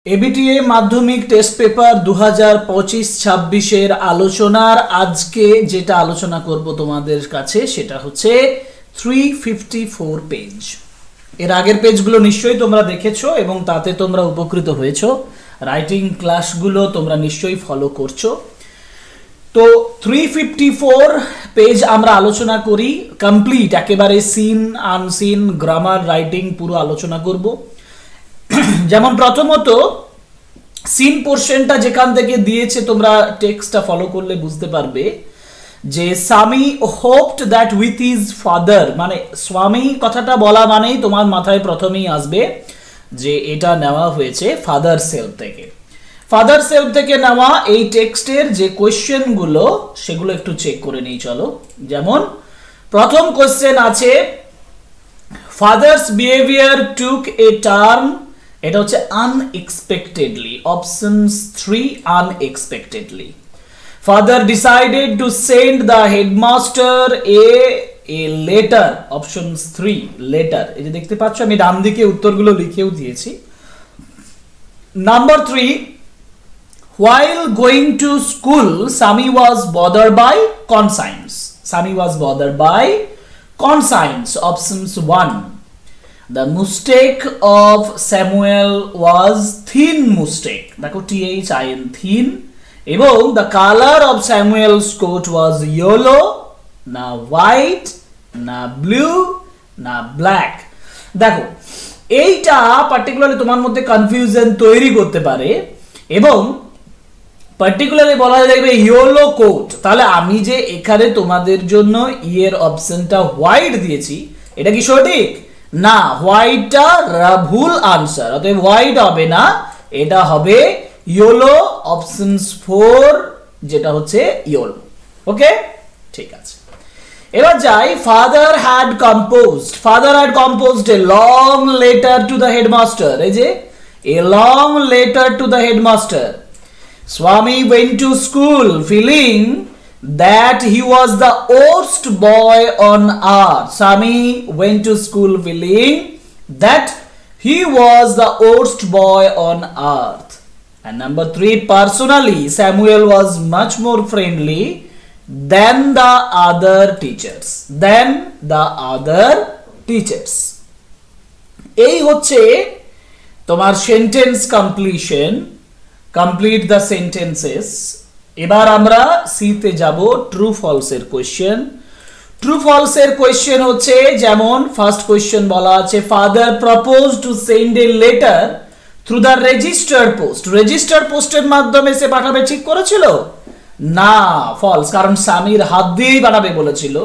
ABTA মাধ্যমিক test paper 2025-26 এর আলোচনার আজকে যেটা আলোচনা করব তোমাদের কাছে সেটা হচ্ছে 354 পেজ। এর আগের পেজগুলো নিশ্চয়ই তোমরা দেখেছো এবং তাতে তোমরা উপকৃত হয়েছো। রাইটিং ক্লাসগুলো তোমরা নিশ্চয়ই ফলো করছো। তো 354 পেজ আমরা আলোচনা করি কমপ্লিট, একেবারে সিন আনসিন গ্রামার রাইটিং পুরো আলোচনা করব। যেমন প্রথমত সিন পোরশনটা যেখান থেকে দিয়েছে তোমরা টেক্সটটা ফলো করলে বুঝতে পারবে যে স্বামী hopped that with his father, মানে স্বামী কথাটা বলা মানেই তোমার মাথায় প্রথমেই আসবে যে এটা নেওয়া হয়েছে ফাদার সেলফ থেকে। ফাদার সেলফ থেকে নেওয়া এই টেক্সটের যে কোয়েশ্চেনগুলো সেগুলো একটু চেক করে নিই চলো। যেমন প্রথম কোয়েশ্চেন আছে ফাদার্স বিহেভিয়ার টুক এ টার্ন, এটা হচ্ছে unexpectedly, options 3 unexpectedly. Father decided to send the headmaster a letter, options 3 letter. এই যে দেখতে পাচ্ছ আমি ডান দিকে উত্তরগুলো লিখেও দিয়েছি। Number 3, while going to school Sami was bothered by conscience. Sami was bothered by conscience, options 1. The mistake of Samuel was thin mistake, দেখো THIN thin, এবং the color of Samuel's coat was yellow, না white, না blue, না black। দেখো এইটা particularly তোমার মধ্যে confusion তৈরি করতে পারে এবং পার্টিকুলারলি বলা যাবে ইয়েলো কোট। তাহলে আমি যে এখানে তোমাদের জন্য ইয়ের অপশনটা হোয়াইট দিয়েছি এটা কি সঠিক? না, হোয়াইটটা ভুল আনসার, অতএব হোয়াইট হবে না, এটা হবে ইয়েলো, অপশনস 4 যেটা হচ্ছে ইয়েলো। ওকে, ঠিক আছে। এবার যাই, father had composed a long letter to the headmaster. এই যে a long letter to the headmaster. Swami went to school feeling that he was the worst boy on earth. Swami went to school feeling that he was the worst boy on earth. And number 3, personally, Samuel was much more friendly than the other teachers. এই হচ্ছে তোমার sentence completion. Complete the sentences. এবার আমরা সিতে যাব, true false এর question. True false এর question হচ্ছে যেমন ফার্স্ট কোয়েশ্চেন বলা আছে father propose to send a letter through the registered post. Registered পোস্টের মাধ্যমে সে পাঠাবে, ঠিক করেছিল? না, ফলস, কারণ স্বামীর হাত দিয়েই পাঠাবে বলেছিল।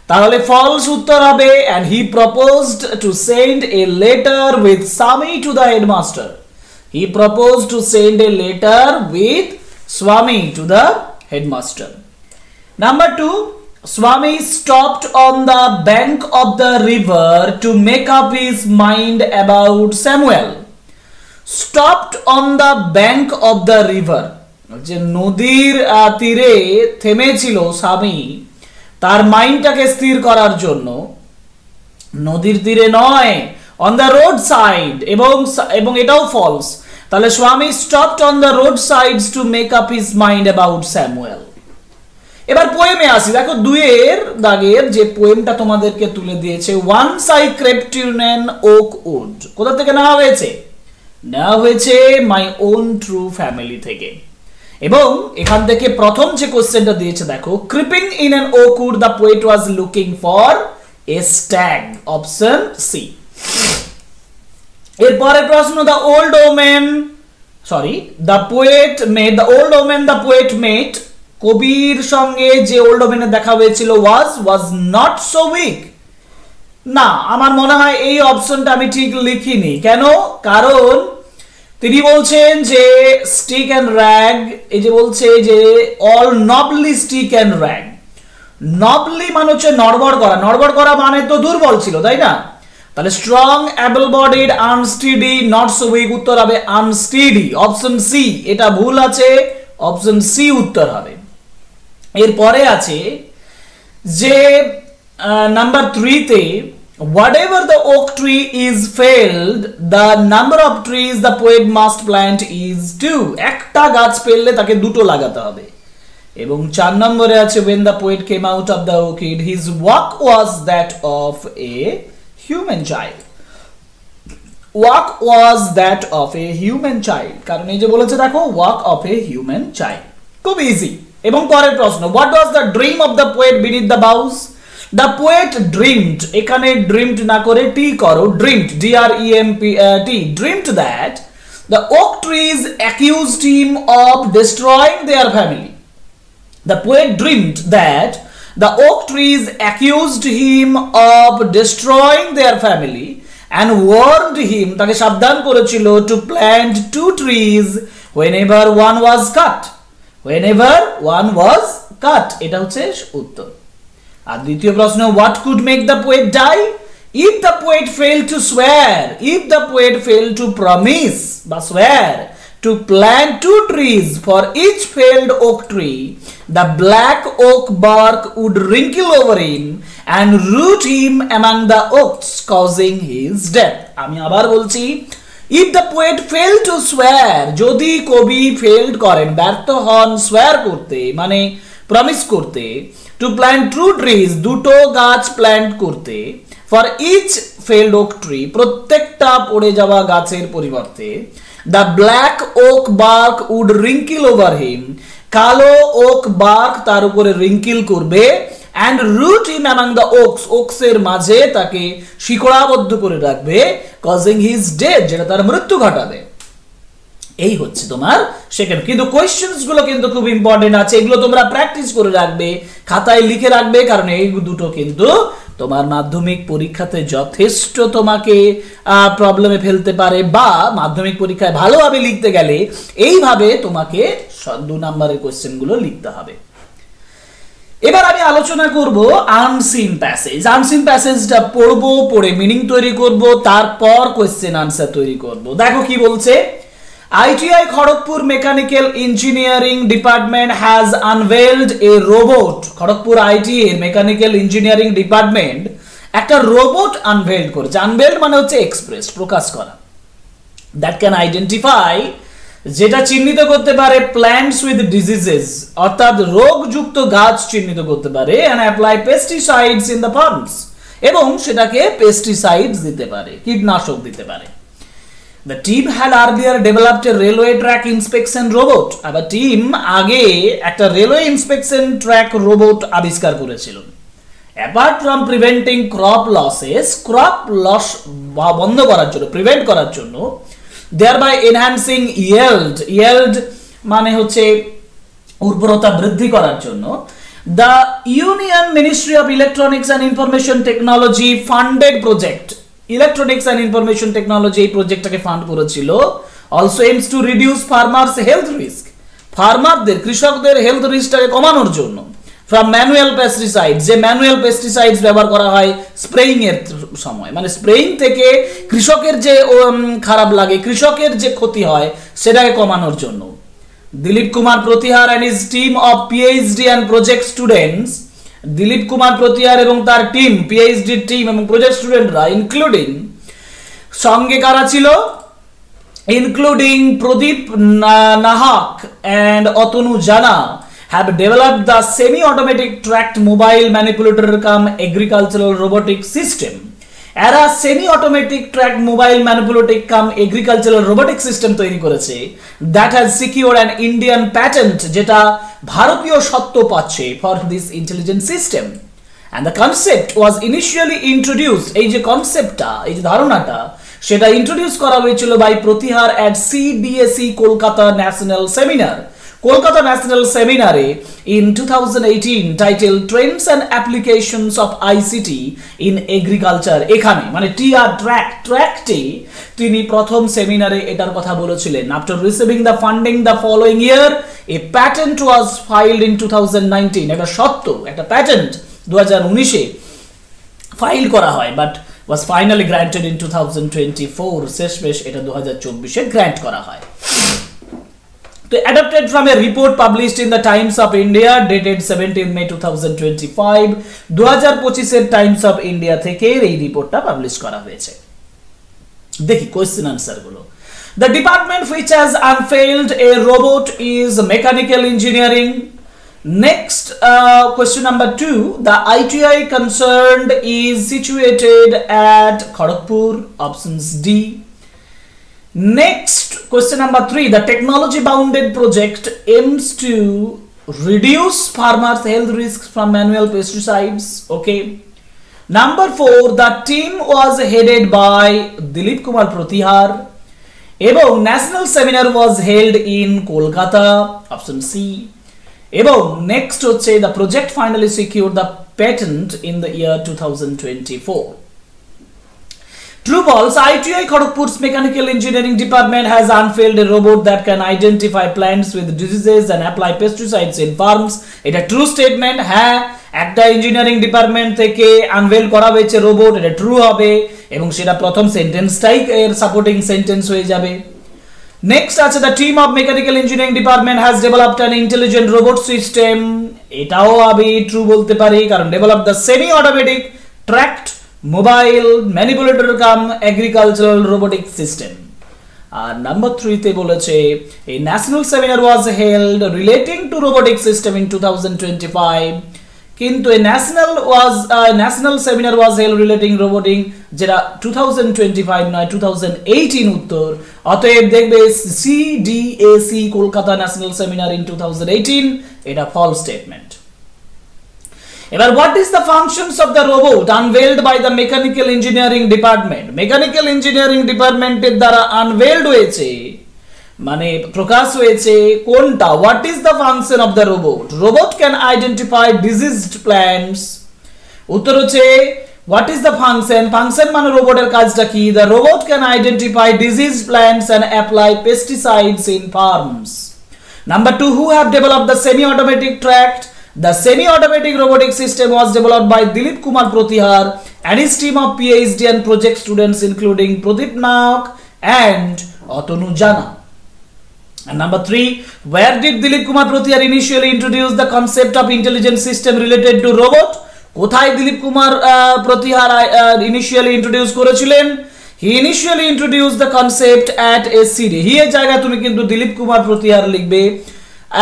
তাহলে ফলস উত্তর হবে and he proposed to send a letter with Swami to the headmaster. He proposed to send a letter with Swami to the headmaster. Number 2, Swami stopped on the bank of the river to make up his mind about Samuel. Stopped on the bank of the river, যে নদীর তীরে থেমেছিল স্বামী তার মাইন্ডটাকে স্থির করার জন্য। নদীর তীরে নয়, অন দ্য রোড সাইড, এবং এটাও ফলস। তাহলে স্বামী stopped on the road sides to make up his mind about Samuel. এবার পোয়েমে আসি। দেখো 2 এর দাগের যে পোয়েমটা তোমাদেরকে তুলে দিয়েছে, once I crept in an oak wood, কোথা থেকে নেওয়া হয়েছে? নেওয়া হয়েছে মাই ওন ট্রু ফ্যামিলি থেকে। এবং এখান থেকে প্রথম যে কোশ্চেনটা দিয়েছে দেখো, creeping in an oak wood the poet was looking for a stag, option C. এরপরের প্রশ্ন, the old women the poet met, কবির সঙ্গে যে ওল্ড ওমেনের দেখা হয়েছিল ওয়াজ নট সো উইক। না, আমার মনে হয় এই অপশনটা আমি ঠিক লিখিনি। কেন? কারণ তিনি বলছেন যে স্টিক অ্যান্ড র্যাগ, এই যে বলছে যে অল নবলি স্টিক অ্যান্ড র্যাগ। নবলি মানে হচ্ছে নড়বড় করা, নড়বড় করা মানে তো দুর্বল ছিল, তাই না? তাহলে strong, able bodied, unsteady, not so weak, উত্তর হবে আনস্টিডি, অপশন সি। এটা ভুল আছে, অপশন সি উত্তর হবে। এরপরে আছে যে নাম্বার 3 তে whatever the oak tree is felled, the number of trees the poet must plant is 2. একটা গাছ ফেললে তাকে দুটো লাগাতে হবে। এবং 4 নম্বরে আছে when the poet came out of the orchid his walk was that of a human child. walk was that of a human child, কারণ এই যে বলেছে দেখো walk of a human child, খুব ইজি। এবং পরের প্রশ্ন, what was the dream of the poet beneath the boughs? The poet dreamed, এখানে dreamed না করে টি করো, dreamed, D-R-E-M-P-T, dreamed that the oak trees accused him of destroying their family. The poet dreamed that the oak trees accused him of destroying their family and warned him, তাকে সাবধান করেছিল, to plant 2 trees whenever one was cut. Whenever one was cut, এটা হচ্ছে উত্তর। আর দ্বিতীয় প্রশ্ন, what could make the poet die? If the poet failed to swear, if the poet failed to promise বা swear to plant 2 trees for each felled oak tree, the black oak bark would wrinkle over him and root him among the oaks, causing his death. আমি আবার বলছি, if the poet failed to swear, যদি কবি failed করেন, ব্যর্থ হন swear করতে মানে প্রমিস করতে, to plant 2 trees, দুটো গাছ প্ল্যান্ট করতে, for each failed oak tree, প্রত্যেকটা পড়ে যাওয়া গাছের পরিবর্তে, the black oak bark would wrinkle over him, কালো ওক বার্ক তার উপরে রিঙ্কিল করবে, and root him among the oaks, oaks এর মাঝে তাকে শিকড়াবদ্ধ করে রাখবে, causing his death, যেটা তার মৃত্যু ঘটাবে। এই হচ্ছে তোমার সেকেন্ড। কিন্তু কোয়েশ্চেনস গুলো কিন্তু খুব ইম্পর্টেন্ট আছে, এগুলো তোমরা প্র্যাকটিস করে রাখবে, খাতায় লিখে রাখবে, কারণ এই দুটো কিন্তু তোমার মাধ্যমিক পরীক্ষাতে যথেষ্ট তোমাকে প্রবলেমে ফেলতে পারে, বা মাধ্যমিক পরীক্ষায় ভালোভাবে লিখতে গেলে এইভাবে তোমাকে 2 নম্বরের কোয়েশ্চেন গুলো লিখতে হবে। এবার আমি আলোচনা করব আনসিন প্যাসেজ। আনসিন প্যাসেজটা পড়বো, পড়ে মিনিং তৈরি করব, তারপর কোয়েশ্চেন আনসার তৈরি করব। দেখো কি বলছে, ITI Kharagpur Mechanical Engineering Department has unveiled a robot. Kharagpur ITI Mechanical Engineering Department একটা রোবট আনভেইল করেছে। আনভেইল মানে হচ্ছে এক্সপ্রেস, প্রকাশ করা, that can identify, যেটা চিহ্নিত করতে পারে plants with diseases, অর্থাৎ রোগযুক্ত গাছ চিহ্নিত করতে পারে, and apply pesticides in the farms, এবং সেটাকে পেস্টিসাইডস দিতে পারে, কীটনাশক দিতে পারে। The team had earlier developed a railway track inspection robot. আবার টিম আগে একটা রেলওয়ে ইন্সপেকশন ট্র্যাক রোবট আবিষ্কার করেছিল। Apart from preventing crop losses, crop loss বন্ধ করার জন্য, প্রিভেন্ট করার জন্য, thereby enhancing yield, yield মানে হচ্ছে উর্বরতা বৃদ্ধি করার জন্য, the Union Ministry of Electronics and Information Technology funded project, electronics and information technology এই প্রজেক্টটাকে ফান্ড করেছিল। Also aims to reduce farmers health risk, ফার্মারদের, কৃষকদের হেলথ রিস্কটাকে কমানোর জন্য, ফ্রম ম্যানুয়াল পেস্টিসাইড, যে ম্যানুয়াল পেস্টিসাইডস ব্যবহার করা হয় স্প্রেইং এর সময়, মানে স্প্রেইং থেকে কৃষকের যে খারাপ লাগে, কৃষকের যে ক্ষতি হয় সেটাকে কমানোর জন্য। Dilip Kumar Pratihar and his team of PhD and project students, Dilip Kumar Pratihar এবং তার টিম, পিএইচডি টিম এবং প্রজেক্ট স্টুডেন্টরা, ইনক্লুডিং, সঙ্গে কারা ছিল, including Pradip Nahak and Atanu Jana, have developed the semi-automatic tracked mobile manipulator cum agricultural robotic system. এরা সেমি অটোমেটিক ট্র্যাক মোবাইল ম্যানিপুলেটিক কাম agricultural robotic system তৈরি করেছে, that has secured an Indian patent, যেটা ভারতীয় সত্ত্ব পাচ্ছে for this intelligent system. And the concept was initially introduced, এই যে কনসেপ্টটা, এই যে ধারণাটা, সেটা ইন্ট্রোডিউস করা হয়েছিল by Pratihar at CDSE Kolkata national seminar, Kolkata national সেমিনারে in 2018 title trends and applications of ICT in agriculture. এখানে মানে টিআর ট্র্যাকটি তিনি প্রথম সেমিনারে এটার কথা বলেছিলেন। After receiving the funding the following year A patent was ফাইলড in 2019, এটা সত্য, একটা প্যাটেন্ট 2019-এ ফাইল করা হয়, but was finally granted in 2024, শেষমেশ এটা 2024-এ গ্র্যান্ট করা হয়। adapted from a report published in the Times of India dated 17 May 2025 2025 এর টাইমস অফ ইন্ডিয়া থেকে এই রিপোর্টটা পাবলিশ করা হয়েছে। দেখি কোশ্চেন আনসার গুলো। The department which has unveiled a robot is mechanical engineering. Next, question number 2, the ITI concerned is situated at Kharagpur, options D. Next, question number 3, the technology bounded project aims to reduce farmers' health risks from manual pesticides. Okay. Number 4, the team was headed by Dilip Kumar Pratihar. এবং national seminar was held in Kolkata, option C. এবং next হচ্ছে the project finally secure the patent in the year 2024. True false, ITI Kharagpur's mechanical engineering department has unveiled a robot that can identify plants with diseases and apply pesticides in farms. এটা true statement. হ্যাঁ, একটা engineering department থেকে unveil করা হয়েছে robot, এটা true হবে এবং সেটা প্রথম সেন্টেন্সটাই এর সাপোর্টিং সেন্টেন্স হয়ে যাবে। নেক্সট আছে the team of mechanical engineering department has developed an intelligent robot system. এটাও আমি ট্রু বলতে পারি, কারণ develop the semi automatic tracked mobile manipulator cum agricultural robotic system. আর নাম্বার 3 তে বলেছে এই national seminar was held relating to robotic system in 2025, কিন্তু এই national seminar was held relating robotic যেটা 2025 নয় 2018 উত্তর। অতএব দেখবে CDAC Kolkata national seminar in 2018, এটা ফলস স্টেটমেন্ট। এবার what is the functions of the robot unveiled by the mechanical engineering department? Mechanical engineering ডিপার্টমেন্টের দ্বারা আনভেলড হয়েছে মানে প্রকাশ হয়েছে কোনটা? What is the function of the robot? Robot can identify diseased plants. উত্তর হচ্ছে what is the function? Function মানে রোবটের কাজটা কি? The robot can identify diseased plants and apply pesticides in farms. Number 2, who have developed the semi-automatic tract? The semi-automatic robotic system was developed by Dilip Kumar Pratihar and his team of PhD and project students including Pradeep Nayak and Atanu Jana. And number 3, where did Dilip Kumar Pratihar initially introduce the concept of intelligent system related to robot? কোথায় Dilip Kumar Pratihara initially introduce করেছিলেন? He initially introduced the concept at SCD. হি এর জায়গায় তুমি কিন্তু দিলীপ কুমার প্রতিহার লিখবে।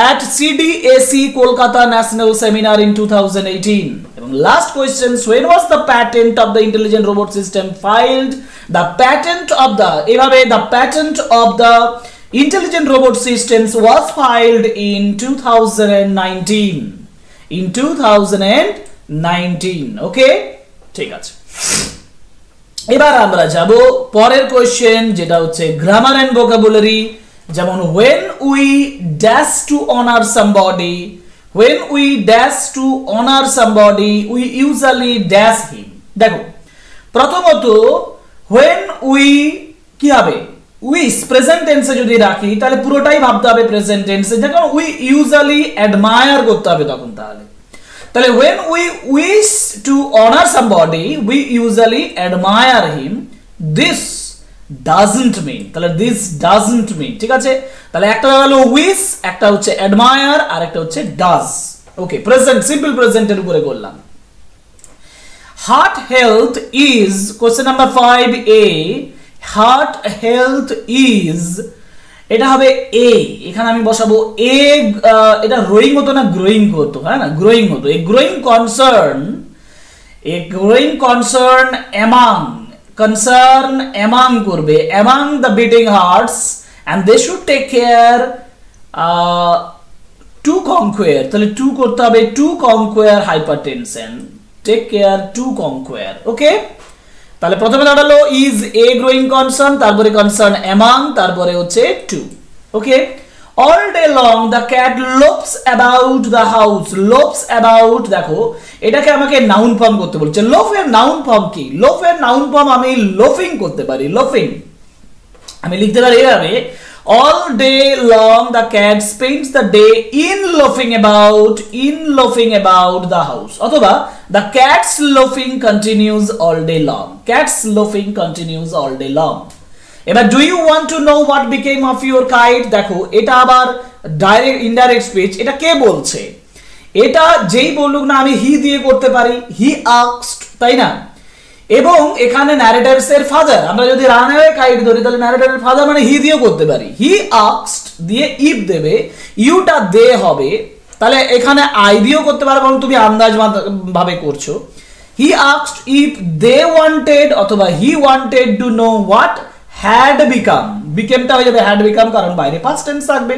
At CDAC Kolkata National Seminar in 2018. এবং last question, when was the patent of the intelligent robot system filed? The patent of the intelligent robot systems was filed in 2019. In 2019. Okay? ঠিক আছে। এবার আমরা যাব পরের কোশ্চেন, যেটা হচ্ছে grammar and vocabulary. যেমন when we dash to honor somebody, when we dash to honor somebody we usually dash him। দেখো প্রথমত when we কি হবে? উইস প্রেজেন্ট টেন্সে যদি রাখি তাহলে পুরোটাই ভাবতে হবে প্রেজেন্ট টেন্সে, যখন উই ইউজুয়ালি অ্যাডমায়ার করতে হবে তখন। তাহলে when we wish to honor somebody we usually admire him, this doesn't mean, তাহলে this doesn't mean, ঠিক আছে? তাহলে একটা হলো wish, একটা হচ্ছে admire, আর একটা হচ্ছে does। ওকে, প্রেজেন্ট সিম্পল প্রেজেন্টের উপরে করলাম। heart health is, question number 5A, heart health is, এটা হবে এ, এখানে আমি বসাবো এ। এটা রোয়িং হতো না গ্রোয়িং হতো? হ্যাঁ না, গ্রোয়িং হতো। এ গ্রোয়িং কনসার্ন among করবে among the beating hearts and they should take care to conquer, তাহলে টু করতে হবে to conquer hypertension, take care to conquer। ওকে, তাহলে প্রথমে দাঁড়ালো is a growing concern, তারপরে concern among, তারপরে হচ্ছে to। Okay, all day long the cat loafs about the house, loafs about, দেখো এটাকে আমাকে নাউন ফর্ম করতে বলছে। লোফ এর নাউন ফর্ম কি? লোফ এর নাউন ফর্ম আমি লোফিং করতে পারি। লোফিং আমি লিখতে পারি এভাবে, all day long the cat spends the day in loafing about the house, অথবা the cat's loafing continues all day long, cat's loafing continues all day long। এবার do you want to know what became of your kite, দেখো এটা আবার direct indirect speech. এটা কে বলছে? এটা যেই বলুক না আমি হি দিয়ে করতে পারি, হি আস্কড, তাই না? এবং এখানে ন্যারেটরস এর ফাদার, আমরা যদি রানওয়ে কাইট ধরি তাহলে ন্যারেটরের ফাদার মানে হি দিয়েও করতে পারি। হি আস্কড দিয়ে ইফ দেবে, ইউটা দে হবে, তাহলে এখানে আই দিয়েও করতে পারো কারণ তুমি আন্দাজ ভাবে করছো। He asked if they wanted অথবা he wanted to know what had become, বিকেমটা হয়ে যাবে হ্যাড বিকাম কারণ বাইরে পাস্ট টেন্স থাকবে।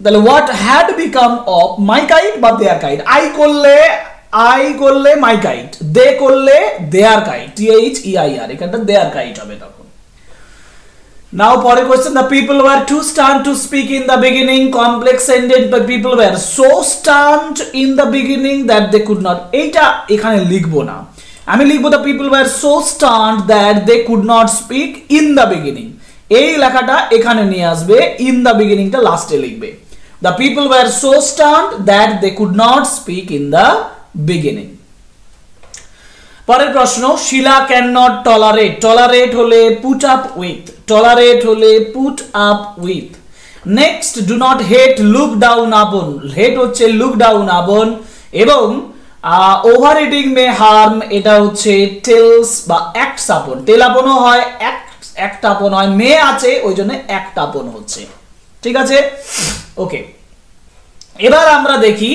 তাহলে what had become of my kite বা দেয়ার কাইট, আই করলে মাই কাইট, দে করলে দেয়ার কাইট, THEIR, এখানটা দেয়ার কাইট হবে তখন। নাও পরের question, the people were to stunt to speak in the beginning, complex sentence, but people were so stunt in the beginning that they could not, এইটা এখানে লিখবো না, আমি লিখবো the people were so stunt that they could not speak in the beginning, এই লেখাটা এখানে নিয়ে আসবে, ইন দ্য বিগিনিংটা লাস্টে লিখবে। The people were so stunt that they could not speak in the beginning. পরের প্রশ্ন, Sheela can not tolerate, tolerate হলে পুট আপ উইথ, টলারেট হলে put up with. Next, do not hate look down upon, hate হচ্ছে look down আপন, এবং over eating মে harm, এটা হচ্ছে tales বা অ্যাক্টস আপন, টেল আপনও হয়, অ্যাক্ট আপন হয়, মে আছে ওই জন্য অ্যাক্ট আপন হচ্ছে, ঠিক আছে? ওকে, এবার আমরা দেখি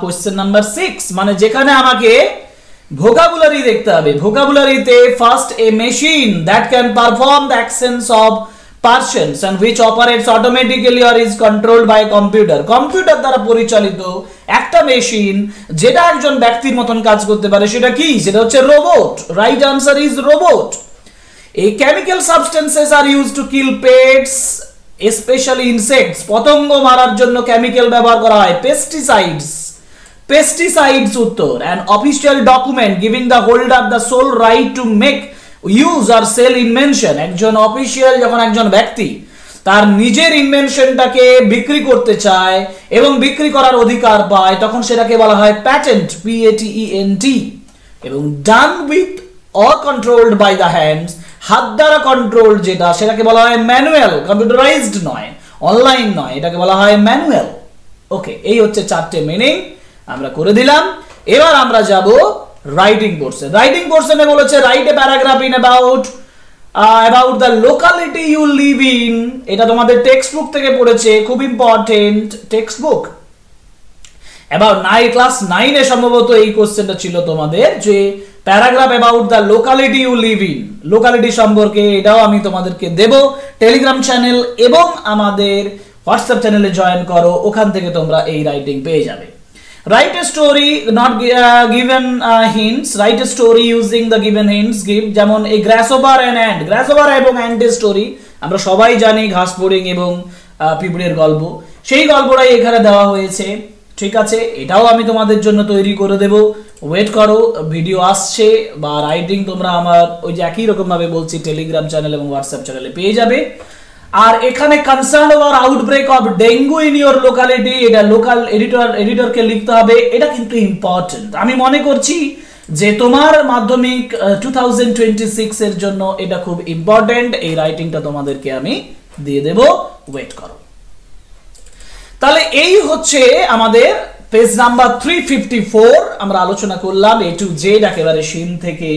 কোশ্চেন নাম্বার 6, মানে যেখানে আমাকে ভোকাবুলারি দেখতে হবে। ভোকাবুলারিতে first, a machine that can perform the actions of persons and which operates automatically or is controlled by computer, computer দ্বারা পরিচালিত একটা মেশিন যেটা একজন ব্যক্তির মতন কাজ করতে পারে, সেটা কি? সেটা হচ্ছে robot. Right answer is robot. এই chemical substances are use to kill pests specially insects, পতঙ্গ মারার জন্য কেমিক্যাল ব্যবহার করা হয়, পেস্টিসাইডস, পেস্টিসাইডস উত্তর। An official document giving the holder the sole right to make use or sell invention, একজন official যখন একজন ব্যক্তি তার নিজের ইনভেনশনটাকে বিক্রি করতে চায় এবং বিক্রি করার অধিকার পায় তখন সেটাকে বলা হয় প্যাটেন্ট, PATENT। এবং done with or controlled by the hands, হাত দ্বারা কন্ট্রোল যেটা সেটাকে বলা হয় ম্যানুয়াল, কম্পিউটারাইজড নয়, অনলাইন নয়, এটাকে বলা হয় ম্যানুয়াল। ওকে, এই হচ্ছে 4টে মিনিং আমরা করে দিলাম। এবার আমরা যাব রাইটিং পোর্শন। রাইটিং পোর্শনে বলেছে write a paragraph in about the locality you live in, এটা তোমাদের টেক্সট বুক থেকে পড়েছে, খুব important text book. About class 9 এ সম্ভবত এই কোশ্চেনটা ছিল তোমাদের, যে paragraph about the locality you live in, locality সম্পর্কে, এটাও আমি তোমাদেরকে দেব। টেলিগ্রাম চ্যানেল এবং আমাদের হোয়াটসঅ্যাপ চ্যানেলে জয়েন করো, ওখান থেকে তোমরা এই রাইটিং পেয়ে যাবে। Write a story not given hints, write a story using the given hints, give, যেমন এই গ্রাসওভার এন্ড অ্যান্ট, গ্রাসওভার এবং অ্যান্টের স্টোরি আমরা সবাই জানি, ঘাস ফড়িং এবং পিঁপড়ের গল্প, সেই গল্পটাই এখানে দেওয়া হয়েছে, ঠিক আছে? এটাও আমি তোমাদের জন্য তৈরি করে দেব, ওয়েট করো, ভিডিও আসছে। বা রাইটিং তোমরা আমার ওই যে একই রকম ভাবে বলছি টেলিগ্রাম চ্যানেল এবং হোয়াটসঅ্যাপ চ্যানেলে পেয়ে যাবে। আর এখানে concern over outbreak of dengue in your locality, এটা লোকাল এডিটরকে লিখতে হবে, এটা কিন্তু ইম্পর্টেন্ট। আমি মনে করছি যে তোমার মাধ্যমিক 2026 এর জন্য এটা খুব ইম্পর্টেন্ট, এই রাইটিংটা তোমাদেরকে আমি দিয়ে দেব, ওয়েট করো। তাহলে এই হচ্ছে আমাদের পেজ নাম্বার 354, আমরা আলোচনা করলাম A to Z একেবারে শিন থেকে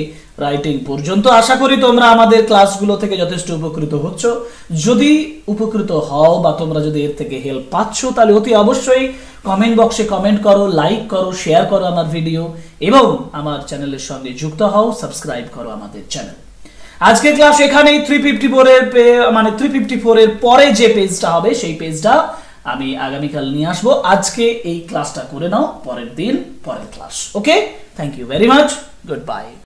রাইটিং পর্যন্ত। আশা করি তোমরা আমাদের ক্লাসগুলো থেকে যথেষ্ট উপকৃত হচ্ছ। যদি উপকৃত হও বা তোমরা যদি এর থেকে হেল্প পাচ্ছ তাহলে অতি অবশ্যই কমেন্ট বক্সে কমেন্ট করো, লাইক করো, শেয়ার করো আমার ভিডিও, এবং আমার চ্যানেলের সঙ্গে যুক্ত হও, সাবস্ক্রাইব করো আমাদের চ্যানেল। আজকে ক্লাস এখানেই। 354 এর পরে যে পেজটা হবে সেই পেজটা আমি আগামীকাল নিয়ে আসবো। আজকে এই ক্লাসটা করে নাও, পরের দিন পরের class. Okay, thank you very much, good by.